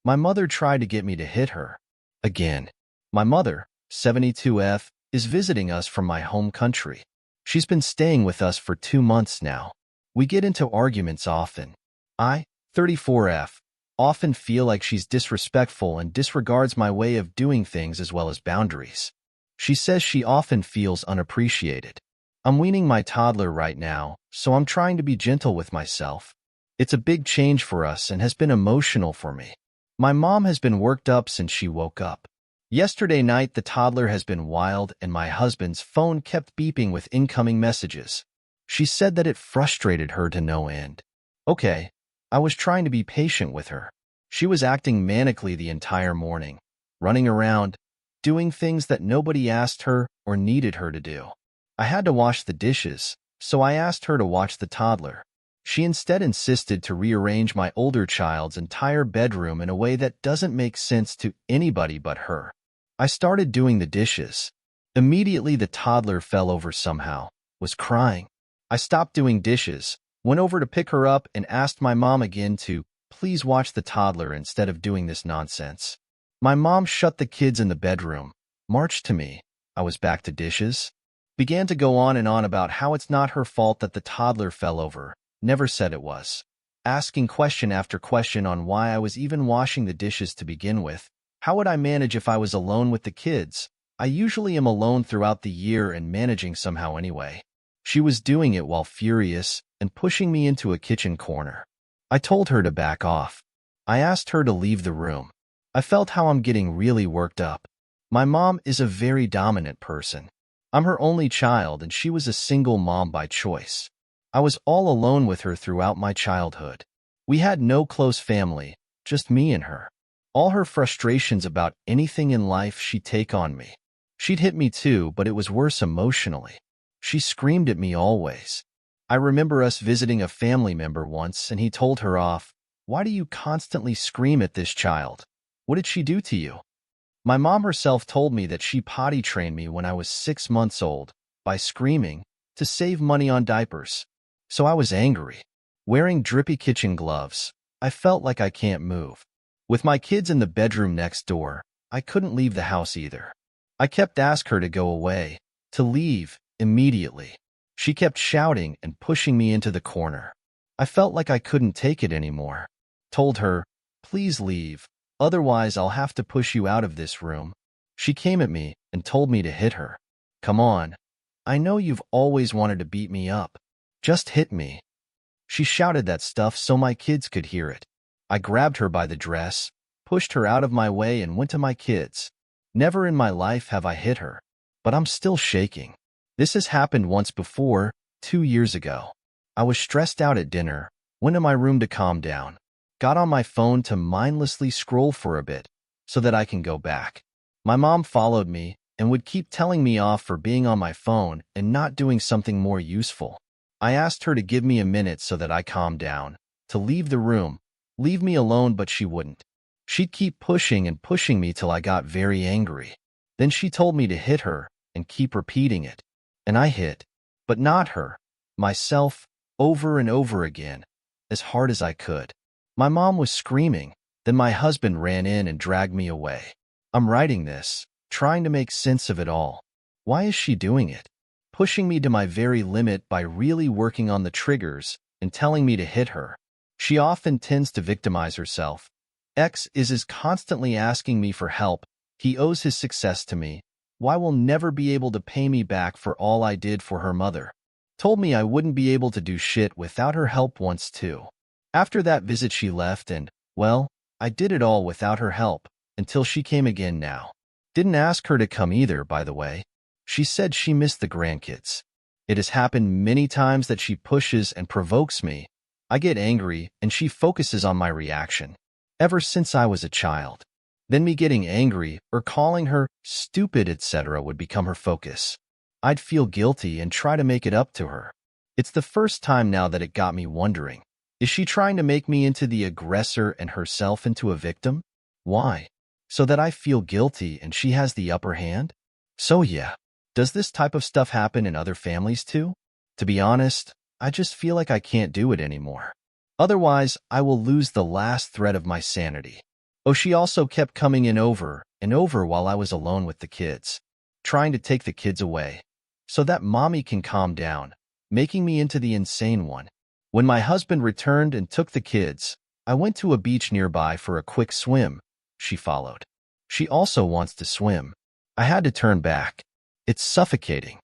My mother tried to get me to hit her. Again. My mother, 72F, is visiting us from my home country. She's been staying with us for 2 months now. We get into arguments often. I, 34F, often feel like she's disrespectful and disregards my way of doing things as well as boundaries. She says she often feels unappreciated. I'm weaning my toddler right now, so I'm trying to be gentle with myself. It's a big change for us and has been emotional for me. My mom has been worked up since she woke up. Yesterday night, the toddler has been wild and my husband's phone kept beeping with incoming messages. She said that it frustrated her to no end. Okay, I was trying to be patient with her. She was acting manically the entire morning, running around, doing things that nobody asked her or needed her to do. I had to wash the dishes, so I asked her to watch the toddler. She instead insisted to rearrange my older child's entire bedroom in a way that doesn't make sense to anybody but her. I started doing the dishes. Immediately the toddler fell over somehow, was crying. I stopped doing dishes, went over to pick her up and asked my mom again to please watch the toddler instead of doing this nonsense. My mom shut the kids in the bedroom, marched to me. I was back to dishes. Began to go on and on about how it's not her fault that the toddler fell over. Never said it was. Asking question after question on why I was even washing the dishes to begin with. How would I manage if I was alone with the kids? I usually am alone throughout the year and managing somehow anyway. She was doing it while furious and pushing me into a kitchen corner. I told her to back off. I asked her to leave the room. I felt how I'm getting really worked up. My mom is a very dominant person. I'm her only child and she was a single mom by choice. I was all alone with her throughout my childhood. We had no close family, just me and her. All her frustrations about anything in life she'd take on me. She'd hit me too, but it was worse emotionally. She screamed at me always. I remember us visiting a family member once and he told her off, "Why do you constantly scream at this child? What did she do to you?" My mom herself told me that she potty trained me when I was 6 months old by screaming to save money on diapers. So I was angry. Wearing drippy kitchen gloves, I felt like I can't move. With my kids in the bedroom next door, I couldn't leave the house either. I kept asking her to go away, to leave, immediately. She kept shouting and pushing me into the corner. I felt like I couldn't take it anymore. Told her, "Please leave, otherwise I'll have to push you out of this room." She came at me and told me to hit her. "Come on. I know you've always wanted to beat me up. Just hit me." She shouted that stuff so my kids could hear it. I grabbed her by the dress, pushed her out of my way and went to my kids. Never in my life have I hit her, but I'm still shaking. This has happened once before, 2 years ago. I was stressed out at dinner, went to my room to calm down, got on my phone to mindlessly scroll for a bit so that I can go back. My mom followed me and would keep telling me off for being on my phone and not doing something more useful. I asked her to give me a minute so that I calmed down, to leave the room, leave me alone, but she wouldn't. She'd keep pushing and pushing me till I got very angry. Then she told me to hit her and keep repeating it. And I hit, but not her, myself, over and over again, as hard as I could. My mom was screaming, then my husband ran in and dragged me away. I'm writing this, trying to make sense of it all. Why is she doing it? Pushing me to my very limit by really working on the triggers and telling me to hit her. She often tends to victimize herself. X is constantly asking me for help. He owes his success to me. Why will never be able to pay me back for all I did for her mother. Told me I wouldn't be able to do shit without her help once too. After that visit she left and, well, I did it all without her help, until she came again now. Didn't ask her to come either, by the way. She said she missed the grandkids. It has happened many times that she pushes and provokes me. I get angry and she focuses on my reaction. Ever since I was a child. Then me getting angry or calling her stupid, etc. would become her focus. I'd feel guilty and try to make it up to her. It's the first time now that it got me wondering. Is she trying to make me into the aggressor and herself into a victim? Why? So that I feel guilty and she has the upper hand? So yeah. Does this type of stuff happen in other families too? To be honest, I just feel like I can't do it anymore. Otherwise, I will lose the last thread of my sanity. Oh, she also kept coming in over and over while I was alone with the kids, trying to take the kids away so that mommy can calm down, making me into the insane one. When my husband returned and took the kids, I went to a beach nearby for a quick swim. She followed. She also wants to swim. I had to turn back. It's suffocating.